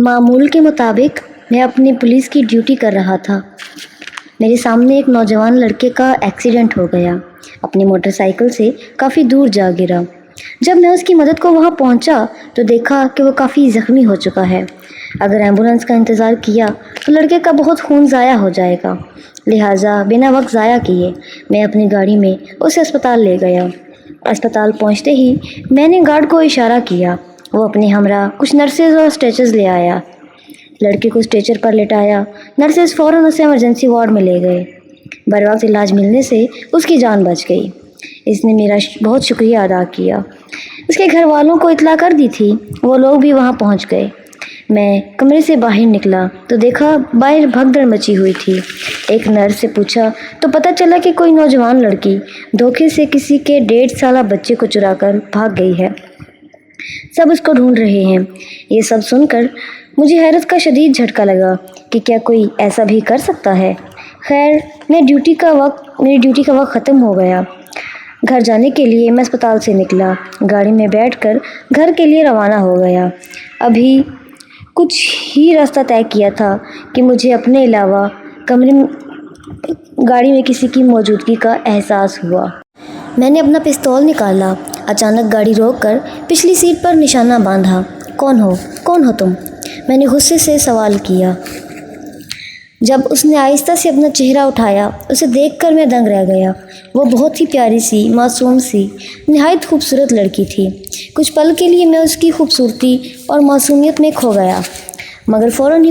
معمول کے مطابق میں اپنی پولیس کی ڈیوٹی کر رہا تھا۔ میرے سامنے ایک نوجوان لڑکے کا ایکسیڈنٹ ہو گیا۔ اپنی موٹر سائیکل سے کافی دور جا گرا۔ جب میں اس کی مدد کو وہاں پہنچا تو دیکھا کہ وہ کافی زخمی ہو چکا ہے۔ اگر ایمبولینس کا انتظار کیا تو لڑکے کا بہت خون ضائع ہو جائے گا، لہٰذا بنا وقت ضائع کیے میں اپنی گاڑی میں اسے اسپتال لے گیا۔ اسپتال پہنچتے ہی میں نے گارڈ کو اشارہ کیا۔ وہ اپنے ہمراہ کچھ نرسز اور اسٹریچرز لے آیا۔ لڑکے کو اسٹریچر پر لٹایا۔ نرسز فوراً اسے ایمرجنسی وارڈ میں لے گئے۔ بروقت علاج ملنے سے اس کی جان بچ گئی۔ اس نے میرا بہت شکریہ ادا کیا۔ اس کے گھر والوں کو اطلاع کر دی تھی، وہ لوگ بھی وہاں پہنچ گئے۔ میں کمرے سے باہر نکلا تو دیکھا باہر بھگدڑ مچی ہوئی تھی۔ ایک نرس سے پوچھا تو پتہ چلا کہ کوئی نوجوان لڑکی دھوکے سے کسی کے 1.5 سالہ بچے کو چرا کر بھاگ گئی ہے۔ سب اس کو ڈھونڈ رہے ہیں۔ یہ سب سن کر مجھے حیرت کا شدید جھٹکا لگا کہ کیا کوئی ایسا بھی کر سکتا ہے۔ خیر، میری ڈیوٹی کا وقت ختم ہو گیا۔ گھر جانے کے لیے میں اسپتال سے نکلا۔ گاڑی میں بیٹھ کر گھر کے لیے روانہ ہو گیا۔ ابھی کچھ ہی راستہ طے کیا تھا کہ مجھے اپنے علاوہ گاڑی میں کسی کی موجودگی کا احساس ہوا۔ میں نے اپنا پستول نکالا۔ اچانک گاڑی روک کر پچھلی سیٹ پر نشانہ باندھا۔ کون ہو تم؟ میں نے غصے سے سوال کیا۔ جب اس نے آہستہ سے اپنا چہرہ اٹھایا، اسے دیکھ کر میں دنگ رہ گیا۔ وہ بہت ہی پیاری سی، معصوم سی، نہایت خوبصورت لڑکی تھی۔ کچھ پل کے لیے میں اس کی خوبصورتی اور معصومیت میں کھو گیا، مگر فوراً ہی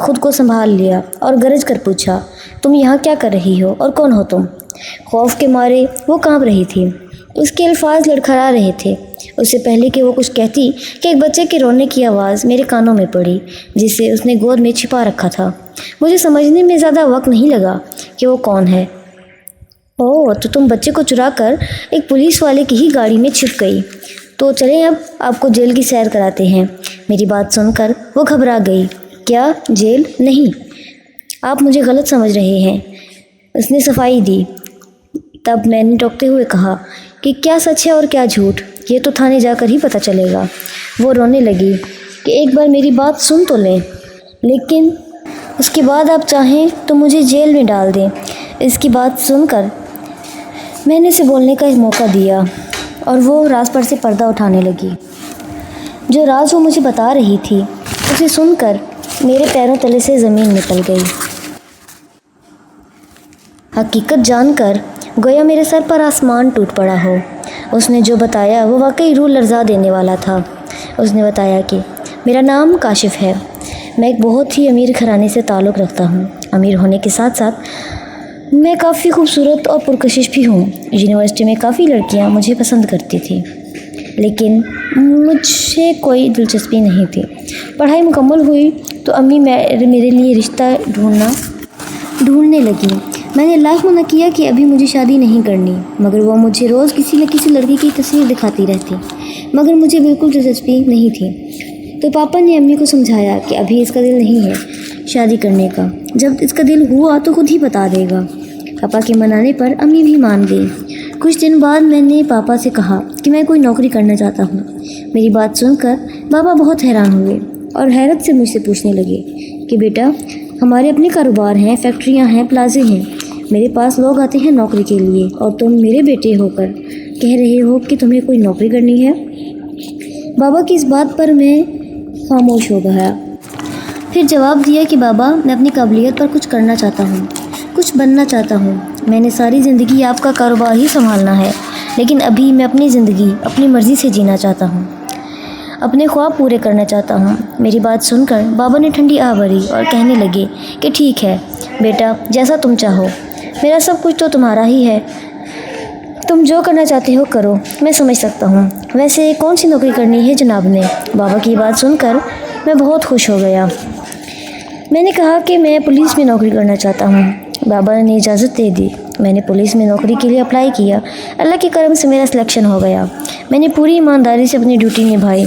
خود کو سنبھال لیا اور گرج کر پوچھا، تم یہاں کیا کر رہی ہو اور کون ہو تم؟ خوف کے مارے وہ کانپ رہی تھی۔ اس کے الفاظ لڑکھڑا رہے تھے۔ اس سے پہلے کہ وہ کچھ کہتی کہ ایک بچے کے رونے کی آواز میرے کانوں میں پڑی، جسے اس نے گود میں چھپا رکھا تھا۔ مجھے سمجھنے میں زیادہ وقت نہیں لگا کہ وہ کون ہے۔ اوہ، تو تم بچے کو چرا کر ایک پولیس والے کی ہی گاڑی میں چھپ گئی۔ تو چلیں اب آپ کو جیل کی سیر کراتے ہیں۔ میری بات سن کر وہ گھبرا گئی۔ کیا جیل؟ نہیں، آپ مجھے غلط سمجھ رہے ہیں، اس نے صفائی دی۔ تب میں نے ٹوکتے ہوئے کہا کہ کیا سچ ہے اور کیا جھوٹ، یہ تو تھانے جا کر ہی پتہ چلے گا۔ وہ رونے لگی کہ ایک بار میری بات سن تو لیں، لیکن اس کے بعد آپ چاہیں تو مجھے جیل میں ڈال دیں۔ اس کی بات سن کر میں نے اسے بولنے کا موقع دیا اور وہ راز پر سے پردہ اٹھانے لگی۔ جو راز وہ مجھے بتا رہی تھی، اسے سن کر میرے پیروں تلے سے زمین نکل گئی۔ حقیقت جان کر گویا میرے سر پر آسمان ٹوٹ پڑا ہو۔ اس نے جو بتایا وہ واقعی روح لرزا دینے والا تھا۔ اس نے بتایا کہ میرا نام کاشف ہے، میں ایک بہت ہی امیر گھرانے سے تعلق رکھتا ہوں۔ امیر ہونے کے ساتھ ساتھ میں کافی خوبصورت اور پرکشش بھی ہوں۔ یونیورسٹی میں کافی لڑکیاں مجھے پسند کرتی تھیں، لیکن مجھے کوئی دلچسپی نہیں تھی۔ پڑھائی مکمل ہوئی تو امی میرے لیے رشتہ ڈھونڈنے لگی۔ میں نے لاکھ منع کیا کہ ابھی مجھے شادی نہیں کرنی، مگر وہ مجھے روز کسی نہ کسی لڑکی کی تصویر دکھاتی رہتی، مگر مجھے بالکل دلچسپی نہیں تھی۔ تو پاپا نے امی کو سمجھایا کہ ابھی اس کا دل نہیں ہے شادی کرنے کا، جب اس کا دل ہوا تو خود ہی بتا دے گا۔ پاپا کے منانے پر امی بھی مان گئی۔ کچھ دن بعد میں نے پاپا سے کہا کہ میں کوئی نوکری کرنا چاہتا ہوں۔ میری بات سن کر بابا بہت حیران ہوئے اور حیرت سے مجھ سے پوچھنے لگے کہ بیٹا، ہمارے اپنے کاروبار ہیں، فیکٹریاں ہیں، پلازے ہیں، میرے پاس لوگ آتے ہیں نوکری کے لیے، اور تم میرے بیٹے ہو کر کہہ رہے ہو کہ تمہیں کوئی نوکری کرنی ہے؟ بابا کی اس بات پر میں خاموش ہو گیا۔ پھر جواب دیا کہ بابا، میں اپنی قابلیت پر کچھ کرنا چاہتا ہوں، کچھ بننا چاہتا ہوں۔ میں نے ساری زندگی آپ کا کاروبار ہی سنبھالنا ہے، لیکن ابھی میں اپنی زندگی اپنی مرضی سے جینا چاہتا ہوں، اپنے خواب پورے کرنا چاہتا ہوں۔ میری بات سن کر بابا نے ٹھنڈی آہ بھری اور کہنے لگے کہ ٹھیک ہے بیٹا، جیسا تم چاہو، میرا سب کچھ تو تمہارا ہی ہے، تم جو کرنا چاہتے ہو کرو، میں سمجھ سکتا ہوں۔ ویسے کون سی نوکری کرنی ہے جناب نے؟ بابا کی بات سن کر میں بہت خوش ہو گیا۔ میں نے کہا کہ میں پولیس میں نوکری کرنا چاہتا ہوں۔ بابا نے اجازت دے دی۔ میں نے پولیس میں نوکری کے لیے اپلائی کیا۔ اللہ کے کرم سے میرا سلیکشن ہو گیا۔ میں نے پوری ایمانداری سے اپنی ڈیوٹی نبھائی۔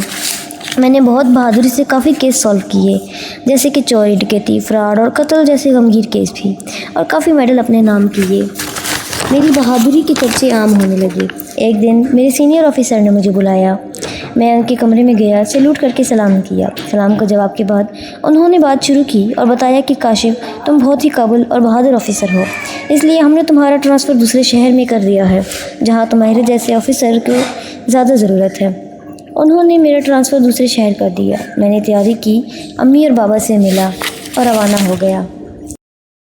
میں نے بہت بہادری سے کافی کیس سالو کیے، جیسے کہ چوری، ڈکیتی، فراڈ اور قتل جیسے غمگین کیس بھی، اور کافی میڈل اپنے نام کیے۔ میری بہادری کے چرچے عام ہونے لگے۔ ایک دن میرے سینئر آفیسر نے مجھے بلایا۔ میں ان کے کمرے میں گیا، سیلوٹ کر کے سلام کیا۔ سلام کا جواب کے بعد انہوں نے بات شروع کی اور بتایا کہ کاشف، تم بہت ہی قابل اور بہادر آفیسر ہو، اس لیے ہم نے تمہارا ٹرانسفر دوسرے شہر میں کر دیا ہے جہاں تمہارے جیسے آفیسر کو زیادہ ضرورت ہے۔ انہوں نے میرا ٹرانسفر دوسرے شہر کر دیا۔ میں نے تیاری کی، امی اور بابا سے ملا اور روانہ ہو گیا۔